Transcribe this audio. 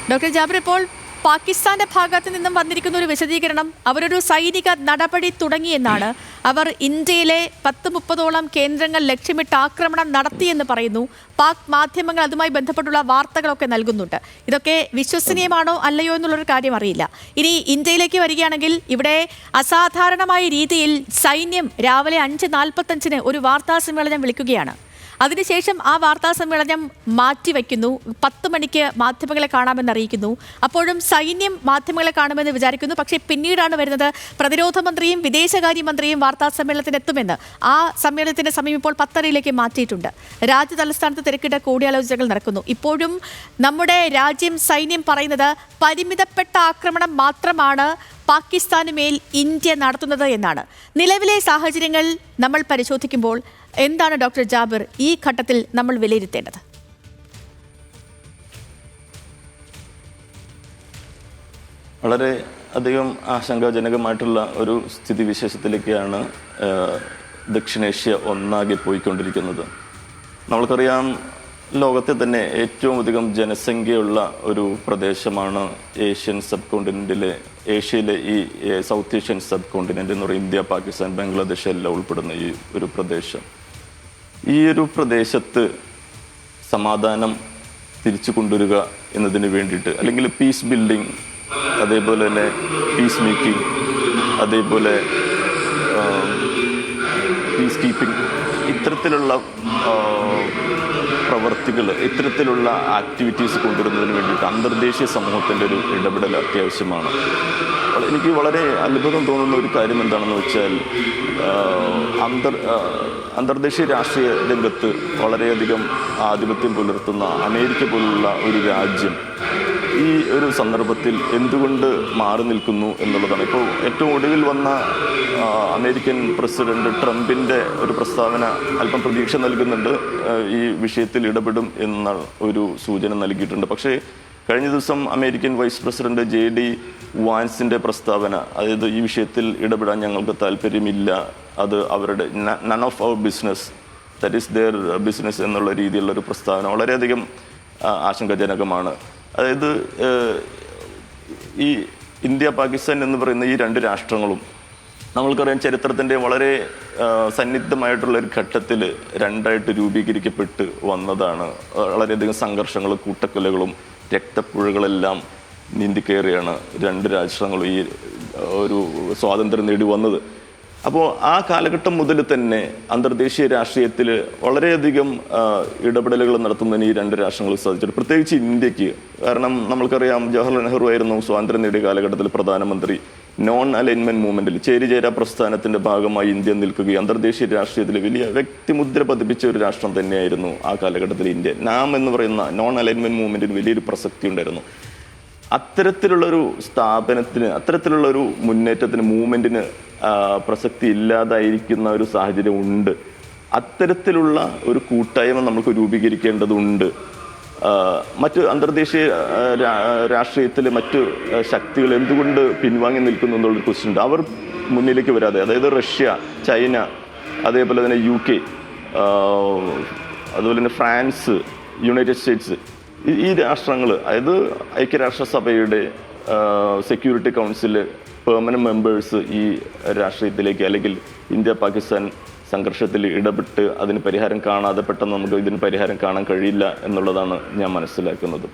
Doctor Jabir, ഇപ്പോൾ പാകിസ്ഥാന്റെ ഭാഗത്ത് നിന്നും വന്നിരിക്കുന്ന ഒരു വിശദീകരണം അവരൊരു സൈനിക നടപടി തുടങ്ങിയെന്നാണ്. അവർ ഇന്ത്യയിലെ 10-30ഓളം കേന്ദ്രങ്ങൾ ലക്ഷ്യമിട്ട് ആക്രമണം നടത്തിയെന്ന് പറയുന്നു. പാക് മാധ്യമങ്ങൾ അതുമായി ബന്ധപ്പെട്ടുള്ള വാർത്തകളൊക്കെ നൽകുന്നുണ്ട്. ഇതൊക്കെ വിശ്വസനീയമാണോ അല്ലയോ എന്നുള്ളൊരു കാര്യം അറിയില്ല. ഇനി ഇന്ത്യയിലേക്ക് വരികയാണെങ്കിൽ ഇവിടെ അസാധാരണമായ രീതിയിൽ സൈന്യം രാവിലെ 5:45 ഒരു വാർത്താ സമ്മേളനം വിളിക്കുകയാണ്. അതിനുശേഷം ആ വാർത്താ സമ്മേളനം മാറ്റിവെക്കുന്നു. 10 മണിക്ക് മാധ്യമങ്ങളെ കാണാമെന്ന് അറിയിക്കുന്നു. അപ്പോഴും സൈന്യം മാധ്യമങ്ങളെ കാണുമെന്ന് വിചാരിക്കുന്നു. പക്ഷേ പിന്നീടാണ് വരുന്നത് പ്രതിരോധ മന്ത്രിയും വിദേശകാര്യമന്ത്രിയും വാർത്താ സമ്മേളനത്തിന് എത്തുമെന്ന്. ആ സമ്മേളനത്തിന്റെ സമയം ഇപ്പോൾ 10:30 മാറ്റിയിട്ടുണ്ട്. രാജ്യ തലസ്ഥാനത്ത് തിരക്കിട്ട കൂടിയാലോചനകൾ നടക്കുന്നു. ഇപ്പോഴും നമ്മുടെ രാജ്യം സൈന്യം പറയുന്നത് പരിമിതപ്പെട്ട ആക്രമണം മാത്രമാണ് പാകിസ്ഥാന് മേൽ ഇന്ത്യ നടത്തുന്നത് എന്നാണ്. നിലവിലെ സാഹചര്യങ്ങൾ നമ്മൾ പരിശോധിക്കുമ്പോൾ എന്താണ് ഡോക്ടർ ജാബിർ ഈ ഘട്ടത്തിൽ നമ്മൾ വിലയിരുത്തേണ്ടത്? വളരെ അധികം ആശങ്കാജനകമായിട്ടുള്ള ഒരു സ്ഥിതിവിശേഷത്തിലേക്കാണ് ദക്ഷിണേഷ്യ ഒന്നാകെ പോയിക്കൊണ്ടിരിക്കുന്നത്. നമ്മൾക്കറിയാം, ലോകത്തെ തന്നെ ഏറ്റവും അധികം ജനസംഖ്യയുള്ള ഒരു പ്രദേശമാണ് ഏഷ്യയിലെ ഈ സൗത്ത് ഏഷ്യൻ സബ് കോണ്ടിനെൻ്റ് എന്ന് പറയും. ഇന്ത്യ, പാകിസ്ഥാൻ, ബംഗ്ലാദേശ് എല്ലാം ഉൾപ്പെടുന്ന ഈ ഒരു പ്രദേശം. ഈ ഒരു പ്രദേശത്ത് സമാധാനം തിരിച്ചു കൊണ്ടുവരിക എന്നതിന് വേണ്ടിയിട്ട്, അല്ലെങ്കിൽ പീസ് ബിൽഡിംഗ്, അതേപോലെ തന്നെ പീസ് മേക്കിംഗ്, അതേപോലെ പീസ് കീപ്പിംഗ്, ഇത്തരത്തിലുള്ള പ്രവർത്തികൾ, ഇത്തരത്തിലുള്ള ആക്ടിവിറ്റീസ് കൊണ്ടുവരുന്നതിന് വേണ്ടിയിട്ട് അന്തർദേശീയ സമൂഹത്തിൻ്റെ ഒരു ഇടപെടൽ അത്യാവശ്യമാണ്. എനിക്ക് വളരെ അത്ഭുതം തോന്നുന്ന ഒരു കാര്യം എന്താണെന്ന് വെച്ചാൽ, അന്തർദേശീയ രാഷ്ട്രീയ രംഗത്ത് വളരെയധികം ആധിപത്യം പുലർത്തുന്ന അമേരിക്ക പോലുള്ള ഒരു രാജ്യം ഈ ഒരു സന്ദർഭത്തിൽ എന്തുകൊണ്ട് മാറി നിൽക്കുന്നു എന്നുള്ളതാണ്. ഇപ്പോൾ ഏറ്റവും ഒടുവിൽ വന്ന അമേരിക്കൻ പ്രസിഡന്റ് ട്രംപിൻ്റെ ഒരു പ്രസ്താവന അല്പം പ്രതീക്ഷ നൽകുന്നുണ്ട്. ഈ വിഷയത്തിൽ ഇടപെടും എന്ന ഒരു സൂചന നൽകിയിട്ടുണ്ട്. പക്ഷേ കഴിഞ്ഞ ദിവസം അമേരിക്കൻ വൈസ് പ്രസിഡന്റ് JD വാൻസിൻ്റെ പ്രസ്താവന, അതായത് ഈ വിഷയത്തിൽ ഇടപെടാൻ ഞങ്ങൾക്ക് താല്പര്യമില്ല, അത് അവരുടെ നൺ ഓഫ് അവർ business, that is their business എന്നുള്ള രീതിയിലുള്ള ഒരു പ്രസ്താവന വളരെയധികം ആശങ്കാജനകമാണ്. അതായത് ഈ ഇന്ത്യ പാകിസ്ഥാൻ എന്ന് പറയുന്ന ഈ രണ്ട് രാഷ്ട്രങ്ങളും നമ്മൾക്കറിയാം ചരിത്രത്തിൻ്റെ വളരെ സന്നിഗ്ധമായിട്ടുള്ളൊരു ഘട്ടത്തിൽ രണ്ടായിട്ട് രൂപീകരിക്കപ്പെട്ട് വന്നതാണ്. വളരെയധികം സംഘർഷങ്ങളും കൂട്ടക്കൊലകളും രക്തപ്പുഴകളെല്ലാം നീന്തിക്കയറിയാണ് രണ്ട് രാഷ്ട്രങ്ങളും ഈ ഒരു സ്വാതന്ത്ര്യം നേടി വന്നത്. അപ്പോൾ ആ കാലഘട്ടം മുതൽ തന്നെ അന്തർദേശീയ രാഷ്ട്രീയത്തിൽ വളരെയധികം ഇടപെടലുകൾ നടത്തുന്നതിന് ഈ രണ്ട് രാഷ്ട്രങ്ങൾക്ക് സാധിച്ചിട്ടുണ്ട്, പ്രത്യേകിച്ച് ഇന്ത്യക്ക്. കാരണം നമ്മൾക്കറിയാം, ജവഹർലാൽ നെഹ്റു ആയിരുന്നു സ്വാതന്ത്ര്യം നേടിയ കാലഘട്ടത്തിൽ പ്രധാനമന്ത്രി. നോൺ അലൈൻമെന്റ് മൂവ്മെന്റിൽ ചേരിചേരാ പ്രസ്ഥാനത്തിന്റെ ഭാഗമായി ഇന്ത്യ നിൽക്കുകയും അന്തർദേശീയ രാഷ്ട്രീയത്തിൽ വലിയ വ്യക്തിമുദ്ര പതിപ്പിച്ച ഒരു രാഷ്ട്രം തന്നെയായിരുന്നു ആ കാലഘട്ടത്തിൽ ഇന്ത്യ. നാം എന്ന് പറയുന്ന നോൺ അലൈൻമെന്റ് മൂവ്മെന്റിന് വലിയൊരു പ്രസക്തി ഉണ്ടായിരുന്നു. അത്തരത്തിലുള്ളൊരു സ്ഥാപനത്തിന്, അത്തരത്തിലുള്ളൊരു മുന്നേറ്റത്തിന്, മൂവ്മെന്റിന് പ്രസക്തി ഇല്ലാതായിരിക്കുന്ന ഒരു സാഹചര്യം ഉണ്ട്. അത്തരത്തിലുള്ള ഒരു കൂട്ടായ്മ നമുക്ക് രൂപീകരിക്കേണ്ടതുണ്ട്. മറ്റ് അന്തർദേശീയ രാഷ്ട്രീയത്തിലെ മറ്റ് ശക്തികൾ എന്തുകൊണ്ട് പിൻവാങ്ങി നിൽക്കുന്നു എന്നുള്ളൊരു ക്വസ്റ്റ്യൻ ഉണ്ട്. അവർ മുന്നിലേക്ക് വരാതെ, അതായത് റഷ്യ, ചൈന, അതേപോലെ തന്നെ UK, അതുപോലെ തന്നെ ഫ്രാൻസ്, യുണൈറ്റഡ് സ്റ്റേറ്റ്സ്, ഈ രാഷ്ട്രങ്ങൾ, അതായത് ഐക്യരാഷ്ട്രസഭയുടെ സെക്യൂരിറ്റി കൗൺസിൽ പെർമനന്റ് മെമ്പേഴ്സ് ഈ രാഷ്ട്രീയത്തിലേക്ക്, അല്ലെങ്കിൽ ഇന്ത്യ പാകിസ്ഥാൻ സംഘർഷത്തിൽ ഇടപെട്ട് അതിന് പരിഹാരം കാണാതെ പെട്ടെന്ന് നമുക്ക് ഇതിന് പരിഹാരം കാണാൻ കഴിയില്ല എന്നുള്ളതാണ് ഞാൻ മനസ്സിലാക്കുന്നത്.